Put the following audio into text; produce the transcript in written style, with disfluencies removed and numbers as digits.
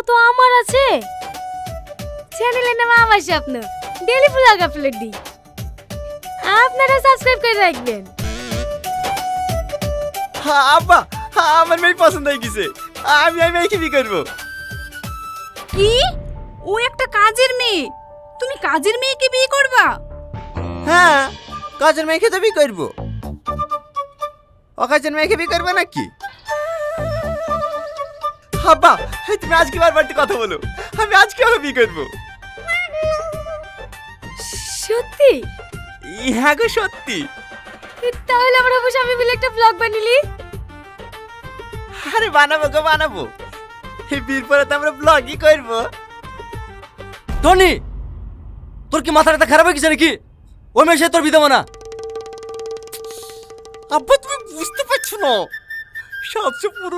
তো আমার আছে। চ্যানেলের নাম আমার স্বপ্ন, ডেইলি ব্লগ আপলোড দিই। আপনারা সাবস্ক্রাইব করে রাখবেন। হ্যাঁ আব্বা, আমার মেয়ে পছন্দ হয়ে গেছে। আমি মেয়েকে বিয়ে করবো। কি? ও একটা কাজের মেয়ে, তুমি কাজের মেয়েকে বিয়ে করবা? হ্যাঁ, কাজের মেয়েকে তো বিয়ে করবো। অকাজের মেয়েকে বিয়ে করবো নাকি? আব্বা, তুমি আজকে বারবার কথা বলো। আমি আজকে ওকে বিয়ে করবো। সত্যি? হ্যাঁ গো সত্যি। তাহলে আমরা অবশ্য আমি মিলে একটা ব্লগ বানিলি। আরে বানাবো গো বানাবো। এই বিয়ের পরে তো আমরা ব্লগই করবো। টনি, তোর কি মাথাটা খারাপ হয়ে গেছে নাকি? ওই মেয়ে সে তোর বিয়ে দেবো না। আব্বা তুমি বুঝতে পারছো না, সবচেয়ে পুরো